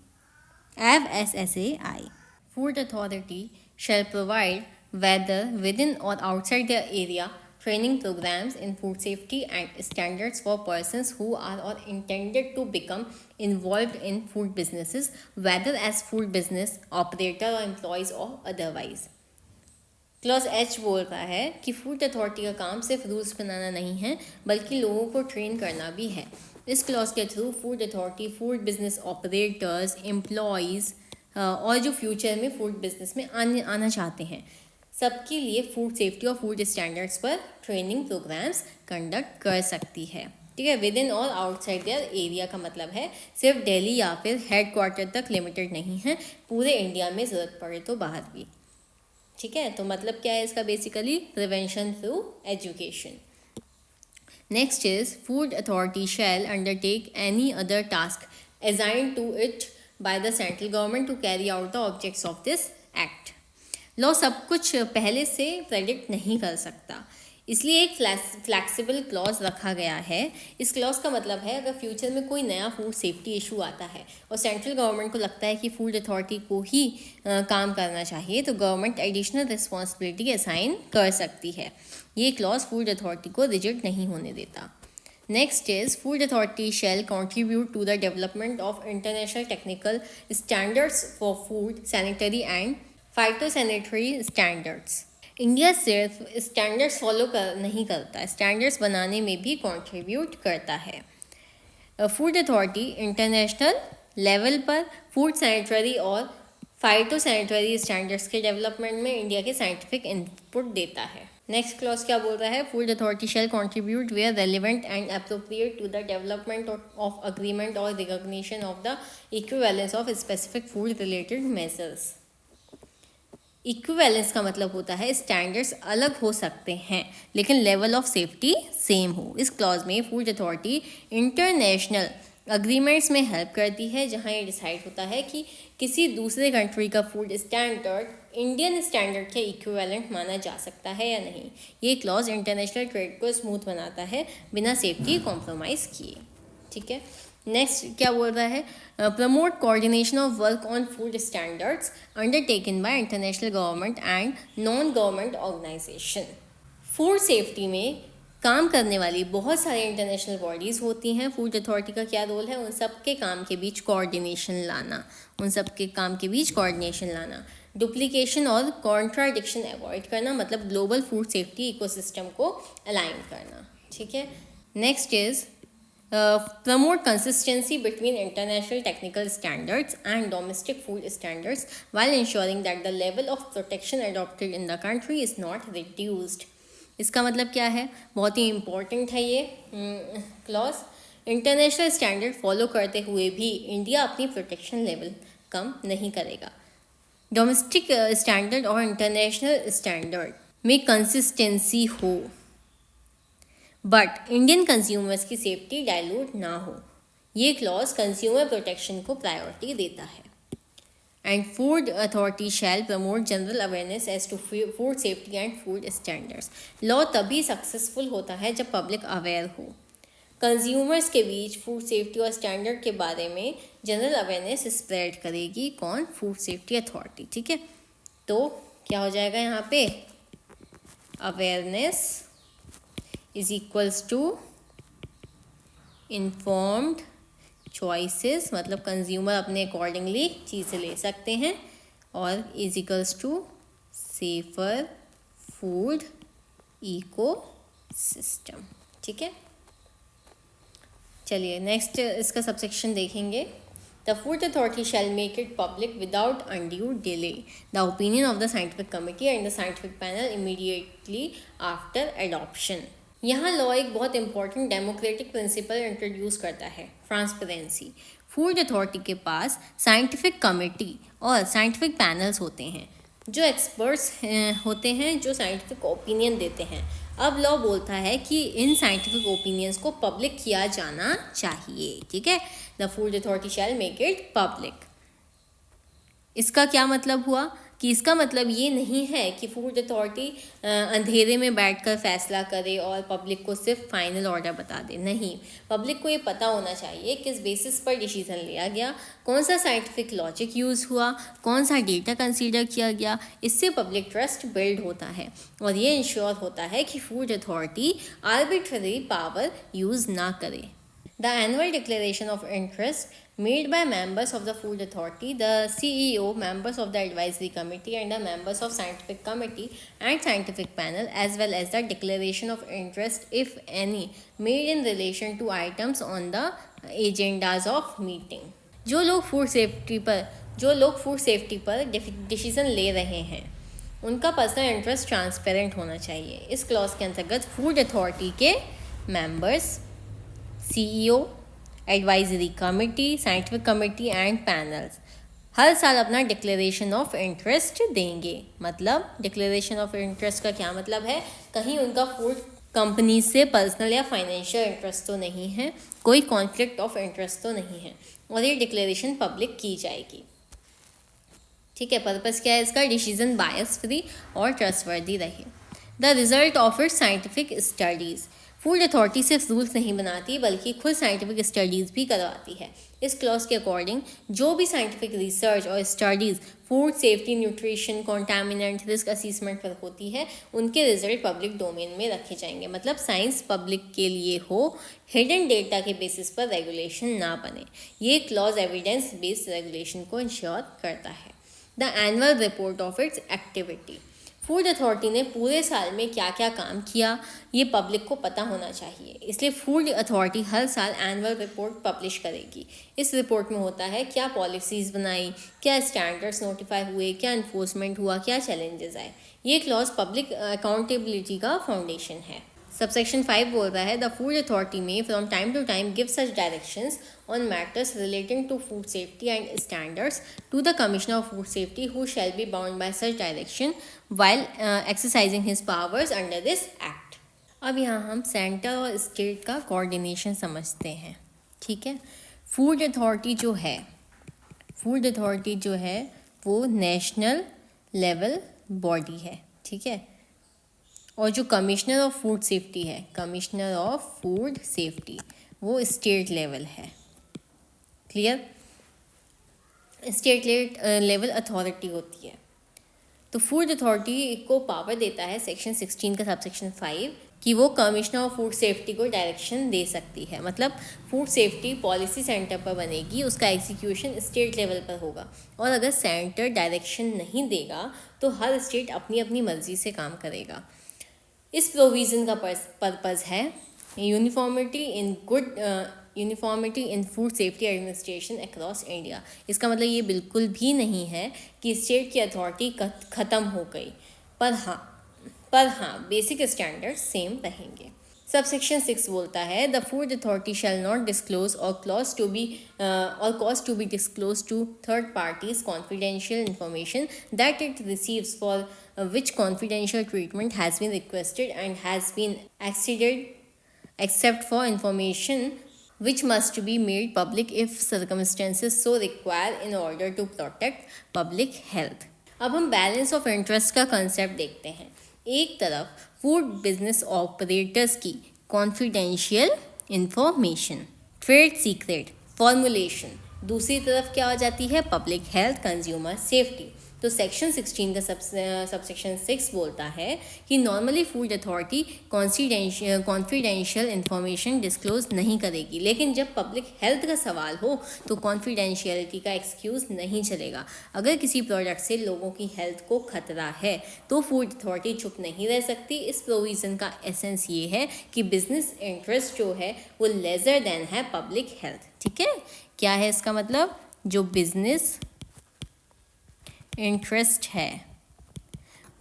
FSSAI। Food authority shall provide, whether within or outside their area, training programs in food safety and standards for persons who are or intended to become involved in food businesses, whether as food business operator or employees or otherwise। Clause H बोल रहा है कि food authority का काम सिर्फ rules बनाना नहीं है बल्कि लोगों को ट्रेन करना भी है। इस क्लॉज के through food authority food business operators, employees और जो फ्यूचर में फूड बिजनेस में आना चाहते हैं सबके लिए फूड सेफ्टी और फूड स्टैंडर्ड्स पर ट्रेनिंग प्रोग्राम्स कंडक्ट कर सकती है। ठीक है, विद इन और आउटसाइड देयर एरिया का मतलब है सिर्फ दिल्ली या फिर हेड क्वार्टर तक लिमिटेड नहीं है, पूरे इंडिया में ज़रूरत पड़े तो बाहर भी। ठीक है, तो मतलब क्या है इसका basically prevention through education. Next is food authority shell undertake any other task assigned to it by the central government to carry out the objects of this act। Law सब कुछ पहले से प्रेडिक्ट नहीं कर सकता, इसलिए एक फ्लैक्सिबल क्लॉज रखा गया है। इस क्लॉज का मतलब है अगर फ्यूचर में कोई नया फूड सेफ्टी इशू आता है और सेंट्रल गवर्नमेंट को लगता है कि फूड अथॉरिटी को ही काम करना चाहिए तो गवर्नमेंट एडिशनल रिस्पॉन्सिबिलिटी असाइन कर सकती है। ये क्लॉज फूड अथॉरिटी को रिजेक्ट नहीं होने देता। Next is food authority shall contribute to the development of international technical standards for food, sanitary and phytosanitary standards। India सिर्फ स्टैंडर्ड्स फॉलो नहीं करता, स्टैंडर्ड्स बनाने में भी कंट्रीब्यूट करता है। फूड अथॉरिटी इंटरनेशनल लेवल पर फूड सैनिटरी और फाइटोसैनिटरी स्टैंडर्ड्स के डेवलपमेंट में इंडिया के साइंटिफिक इनपुट देता है। नेक्स्ट क्लॉज क्या बोल रहा है, food authority shall contribute where relevant and appropriate to the development of agreement और recognition of the equivalence of specific food related measures. Equivalence का मतलब होता है स्टैंडर्ड्स अलग हो सकते हैं लेकिन लेवल ऑफ सेफ्टी सेम हो। इस क्लॉज में फूड अथॉरिटी इंटरनेशनल अग्रीमेंट्स में हेल्प करती है जहां ये डिसाइड होता है कि किसी दूसरे कंट्री का फूड स्टैंडर्ड इंडियन स्टैंडर्ड के इक्विवेलेंट माना जा सकता है या नहीं। ये क्लॉज इंटरनेशनल ट्रेड को स्मूथ बनाता है बिना सेफ्टी कॉम्प्रोमाइज़ किए। ठीक है, नेक्स्ट क्या बोल रहा है, promote coordination of work on food standards undertaken by international government and non government organisation. Food safety में काम करने वाली बहुत सारी इंटरनेशनल बॉडीज़ होती हैं। फूड अथॉरिटी का क्या रोल है, उन सब के काम के बीच कोऑर्डिनेशन लाना, डुप्लीकेशन और कॉन्ट्राडिक्शन अवॉइड करना, मतलब ग्लोबल फूड सेफ्टी इकोसिस्टम को अलाइन करना। ठीक है, next is promote consistency between international technical standards and domestic food standards while ensuring that the level of protection adopted in the country is not reduced। इसका मतलब क्या है, बहुत ही important है ये क्लॉज। इंटरनेशनल स्टैंडर्ड फॉलो करते हुए भी इंडिया अपनी प्रोटेक्शन लेवल कम नहीं करेगा। डोमेस्टिक स्टैंडर्ड और इंटरनेशनल स्टैंडर्ड में कंसिस्टेंसी हो बट इंडियन कंज्यूमर्स की सेफ्टी डाइल्यूट ना हो। ये क्लॉज कंज्यूमर प्रोटेक्शन को प्रायोरिटी देता है। And food authority shall promote general awareness as to food safety and food standards. Law तभी सक्सेसफुल होता है जब पब्लिक अवेयर हो। कंज्यूमर्स के बीच फूड सेफ्टी और स्टैंडर्ड के बारे में जनरल अवेयरनेस स्प्रेड करेगी कौन, फूड सेफ्टी अथॉरिटी। ठीक है, तो क्या हो जाएगा यहाँ पे, awareness is equals to informed choices, मतलब कंज्यूमर अपने अकॉर्डिंगली चीज़ें ले सकते हैं, और is equals to safer food ecosystem। ठीक है, चलिए नेक्स्ट इसका सबसेक्शन देखेंगे। The Food Authority shall make it public without undue delay the opinion of the scientific committee and the scientific panel immediately after adoption। यहाँ law एक बहुत important democratic principal introduce करता है, ट्रांसपेरेंसी। फूड अथॉरिटी के पास scientific committee और scientific panels होते हैं जो एक्सपर्ट्स होते हैं जो साइंटिफिक ओपिनियन देते हैं। अब लॉ बोलता है कि इन साइंटिफिक ओपिनियंस को पब्लिक किया जाना चाहिए। ठीक है, the food authority shell make it public. इसका क्या मतलब हुआ कि इसका मतलब ये नहीं है कि फूड अथॉरिटी अंधेरे में बैठकर फैसला करे और पब्लिक को सिर्फ फाइनल ऑर्डर बता दे। नहीं, पब्लिक को ये पता होना चाहिए किस बेसिस पर डिसीजन लिया गया, कौन सा साइंटिफिक लॉजिक यूज़ हुआ, कौन सा डेटा कंसीडर किया गया। इससे पब्लिक ट्रस्ट बिल्ड होता है और ये इंश्योर होता है कि food authority arbitrary power use ना करे। The annual declaration of interest made by members of the Food Authority, the CEO, members of the Advisory Committee, and the members of Scientific Committee and Scientific Panel, as well as the declaration of interest, if any, made in relation to items on the agendas of meeting. जो लोग food safety पर decision ले रहे हैं उनका personal interest transparent होना चाहिए। इस क्लॉज के अंतर्गत फूड अथॉरिटी के members, CEO, advisory committee, scientific committee and panels हर साल अपना डिक्लेरेशन ऑफ इंटरेस्ट देंगे। मतलब डिक्लेरेशन ऑफ इंटरेस्ट का क्या मतलब है? कहीं उनका फूड कंपनी से पर्सनल या फाइनेंशियल इंटरेस्ट तो नहीं है, कोई कॉन्फ्लिक्ट ऑफ इंटरेस्ट तो नहीं है, और ये डिक्लेरेशन पब्लिक की जाएगी। ठीक है, पर्पस क्या है इसका? डिसीजन बायस फ्री और ट्रस्टवर्दी रहे। The result of it scientific studies. Food authority सिर्फ रूल्स नहीं बनाती बल्कि खुद साइंटिफिक स्टडीज़ भी करवाती है। इस क्लॉज के अकॉर्डिंग जो भी साइंटिफिक रिसर्च और studies food safety, nutrition, contaminant, risk assessment पर होती है उनके रिजल्ट पब्लिक डोमेन में रखे जाएंगे। मतलब साइंस पब्लिक के लिए हो, हिडन डेटा के बेसिस पर रेगुलेशन ना बने। ये क्लॉज एविडेंस बेस्ड रेगुलेशन को इंश्योर करता है। The annual report of its activity. Food authority ने पूरे साल में क्या क्या काम किया ये पब्लिक को पता होना चाहिए, इसलिए फूड अथॉरिटी हर साल एनुअल रिपोर्ट पब्लिश करेगी। इस रिपोर्ट में होता है क्या पॉलिसीज़ बनाई, क्या स्टैंडर्ड्स नोटिफाई हुए, क्या इन्फोर्समेंट हुआ, क्या चैलेंजेस आए। ये क्लॉज पब्लिक अकाउंटेबिलिटी का फाउंडेशन है। सबसेक्शन 5 बोल रहा है the food authority may from time to time give such directions on matters relating to food safety and standards to the Commissioner of Food Safety, who shall be bound by such direction while exercising his powers under this act. अब यहाँ हम centre और state का coordination समझते हैं। ठीक है, food authority जो है वो नेशनल लेवल बॉडी है। ठीक है, और जो कमिश्नर ऑफ फूड सेफ्टी है, कमिश्नर ऑफ फूड सेफ्टी, वो स्टेट लेवल है। क्लियर? स्टेट लेवल अथॉरिटी होती है। तो फूड अथॉरिटी को पावर देता है सेक्शन 16 का सबसेक्शन 5 कि वो कमिश्नर ऑफ फूड सेफ्टी को डायरेक्शन दे सकती है। मतलब फूड सेफ्टी पॉलिसी सेंटर पर बनेगी, उसका एग्जीक्यूशन स्टेट लेवल पर होगा, और अगर सेंटर डायरेक्शन नहीं देगा तो हर स्टेट अपनी अपनी मर्जी से काम करेगा। इस प्रोविज़न का पर्पज़ है यूनिफॉर्मिटी इन food safety administration across India. इसका मतलब ये बिल्कुल भी नहीं है कि स्टेट की अथॉरिटी ख़त्म हो गई, पर हाँ बेसिक स्टैंडर्ड सेम रहेंगे। सबसेक्शन 6 बोलता है the food authority shall not disclose और cause to be disclose to third parties confidential information that it receives for which confidential treatment has been requested and has been acceded except for information which must be made public if circumstances so require in order to protect public health. अब हम balance of interest का concept देखते हैं। एक तरफ food business operators की confidential information, trade secret, formulation, दूसरी तरफ क्या हो जाती है? Public health, consumer safety. तो सेक्शन 16 का सबसेक्शन 6 बोलता है कि normally food authority confidential information disclose नहीं करेगी, लेकिन जब पब्लिक हेल्थ का सवाल हो तो कॉन्फिडेंशियलिटी का एक्सक्यूज़ नहीं चलेगा। अगर किसी प्रोडक्ट से लोगों की हेल्थ को खतरा है तो फूड अथॉरिटी चुप नहीं रह सकती। इस प्रोविज़न का एसेंस ये है कि बिजनेस इंटरेस्ट जो है वो लेजर देन है पब्लिक हेल्थ। ठीक है, क्या है इसका मतलब? जो बिजनेस इंटरेस्ट है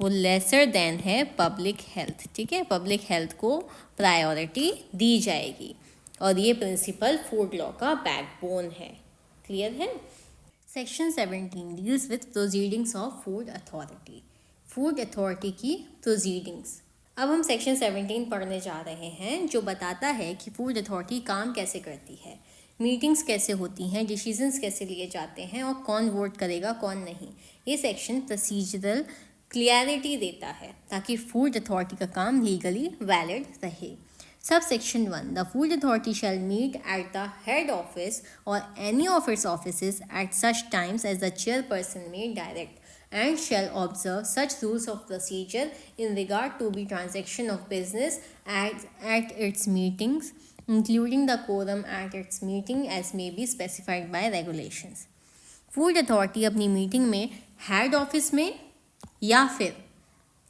वो लेसर देन है पब्लिक हेल्थ। ठीक है, पब्लिक हेल्थ को प्रायोरिटी दी जाएगी, और ये प्रिंसिपल फूड लॉ का बैकबोन है। क्लियर है? Section 17 deals with proceedings of food authority. Food authority की प्रोसीडिंग्स। अब हम सेक्शन 17 पढ़ने जा रहे हैं जो बताता है कि फूड अथॉरिटी काम कैसे करती है, मीटिंग्स कैसे होती हैं, डिसीजंस कैसे लिए जाते हैं, और कौन वोट करेगा कौन नहीं। ये सेक्शन प्रोसीजरल क्लियरिटी देता है ताकि फूड अथॉरिटी का काम लीगली वैलिड रहे। Subsection 1. The food authority shall meet at the head office or any of its offices at such times as the chairperson may direct, and shall observe such rules of procedure in regard to the transaction of business at its meetings including the quorum at its meeting as may be specified by regulations. Food authority अपनी meeting में head office में या फिर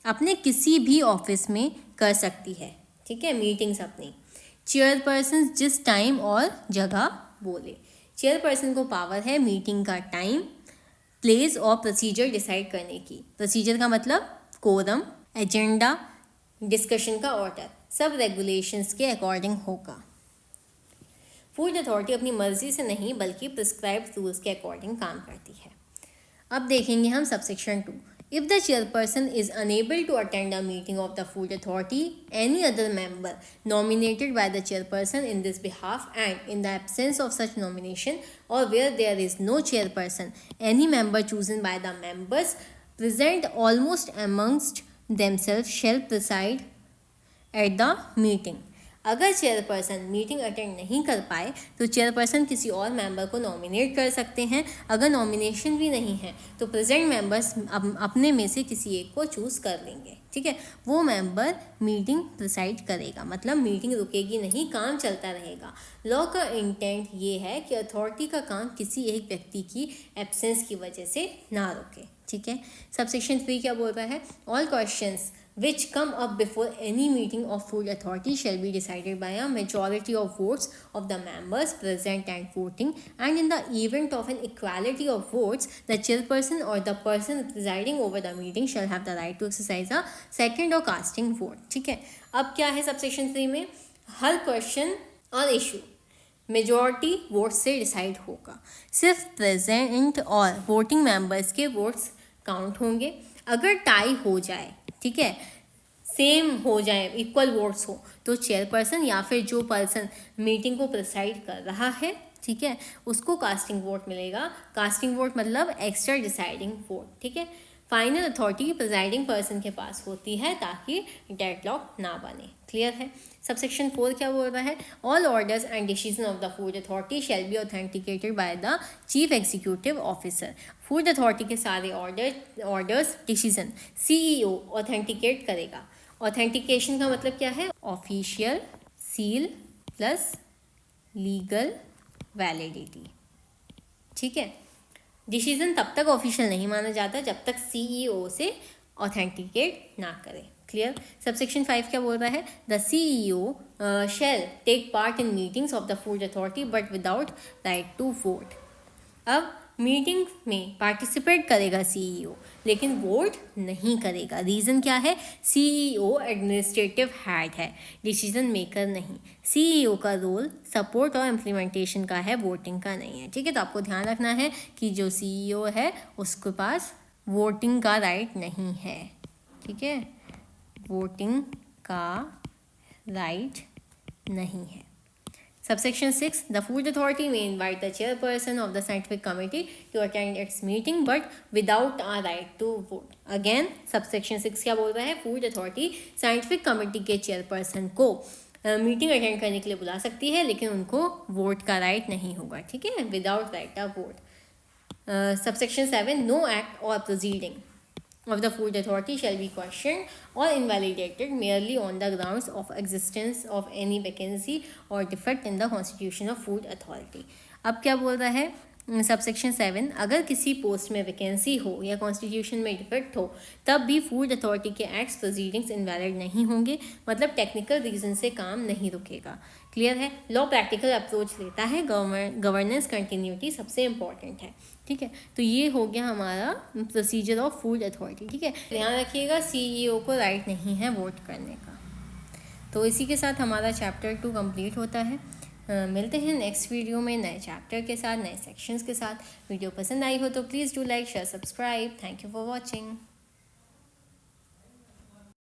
अपने किसी भी office में कर सकती है, ठीक है, मीटिंग्स अपनी। चेयरपर्सन जिस टाइम और जगह बोले, चेयरपर्सन को पावर है मीटिंग का टाइम, प्लेस और प्रोसीजर डिसाइड करने की। प्रोसीजर का मतलब कोरम, एजेंडा, डिस्कशन का ऑर्डर, सब रेगुलेशंस के अकॉर्डिंग होगा। फूड अथॉरिटी अपनी मर्जी से नहीं बल्कि प्रिस्क्राइब्ड रूल्स के अकॉर्डिंग काम करती है। अब देखेंगे हम subsection 2। If the chairperson is unable to attend a meeting of the food authority, any other member nominated by the chairperson in this behalf, and in the absence of such nomination or where there is no chairperson, any member chosen by the members present almost amongst themselves shall preside at the meeting. अगर chairperson meeting attend नहीं कर पाए तो chairperson किसी और member को nominate कर सकते हैं। अगर नॉमिनेशन भी नहीं है तो प्रेजेंट मेंबर्स अपने में से किसी एक को चूज़ कर लेंगे, ठीक है। वो मेंबर मीटिंग प्रिसाइड करेगा, मतलब मीटिंग रुकेगी नहीं, काम चलता रहेगा। लॉ का इंटेंट ये है कि अथॉरिटी का काम किसी एक व्यक्ति की एब्सेंस की वजह से ना रुके, ठीक है। सबसेक्शन 3 क्या बोल रहा है? All questions which come up before any meeting of food authority shall be decided by a majority of votes of the members present and voting, and in the event of an equality of votes the chairperson or the person presiding over the meeting shall have the right to exercise a second or casting vote, ठीक है। अब क्या है subsection 3 में? हर question और issue majority vote से decide होगा। सिर्फ प्रेजेंट और वोटिंग मेंबर्स के वोट्स काउंट होंगे। अगर टाई हो जाए, ठीक है, सेम हो जाए, इक्वल वोट्स हो, तो चेयरपर्सन या फिर जो पर्सन मीटिंग को प्रिसाइड कर रहा है, ठीक है, उसको कास्टिंग वोट मिलेगा। कास्टिंग वोट मतलब एक्स्ट्रा डिसाइडिंग वोट, ठीक है। फाइनल अथॉरिटी प्रिसाइडिंग पर्सन के पास होती है ताकि डेडलॉक ना बने। क्लियर है? सबसेक्शन 4 क्या बोल रहा है? All orders and decision of the food authority shall be authenticated by the chief executive officer. Food authority के सारे ऑर्डर्स डिसीजन CEO ऑथेंटिकेट करेगा। ऑथेंटिकेशन का मतलब क्या है? Official seal plus legal validity, ठीक है। डिसीजन तब तक ऑफिशियल नहीं माना जाता जब तक CEO से ऑथेंटिकेट ना करे। क्लियर? सबसेक्शन 5 क्या बोल रहा है? The CEO shall take part in meetings of the food authority but without right to vote. अब मीटिंग में पार्टिसिपेट करेगा CEO, लेकिन वोट नहीं करेगा। रीज़न क्या है? CEO एडमिनिस्ट्रेटिव हेड है, डिसीजन मेकर नहीं। CEO का रोल सपोर्ट और इम्प्लीमेंटेशन का है, वोटिंग का नहीं है, ठीक है। तो आपको ध्यान रखना है कि जो CEO है उसके पास वोटिंग का राइट नहीं है, ठीक है, वोटिंग का राइट नहीं है। Subsection 6. The food authority may invite the chairperson of the scientific committee to attend its meeting but without a right to vote. Again, subsection 6 क्या बोल रहा है? फूड अथॉरिटी साइंटिफिक कमेटी के चेयरपर्सन को meeting attend करने के लिए बुला सकती है, लेकिन उनको वोट का राइट नहीं होगा, ठीक है, without right of vote. Subsection 7. No act और proceeding of the food authority shall be questioned or invalidated merely on the grounds of existence of any vacancy or defect in the constitution of food authority. अब क्या बोल रहा है? Subsection 7, अगर किसी post में vacancy हो या कॉन्स्टिट्यूशन में डिफेक्ट हो तब भी फूड अथॉरिटी के एक्ट्स प्रोसीडिंग्स इनवैलिड नहीं होंगे, मतलब टेक्निकल रीजन से काम नहीं रुकेगा। क्लियर है? लॉ प्रैक्टिकल अप्रोच लेता है, गवर्नेंस कंटिन्यूटी सबसे इम्पॉर्टेंट है, ठीक है। तो ये हो गया हमारा प्रोसीजर ऑफ फूड अथॉरिटी, ठीक है। ध्यान रखिएगा CEO को राइट नहीं है वोट करने का। तो इसी के साथ हमारा चैप्टर 2 कंप्लीट होता है। मिलते हैं नेक्स्ट वीडियो में नए चैप्टर के साथ, नए सेक्शंस के साथ। वीडियो पसंद आई हो तो please do like, share, subscribe. Thank you for watching.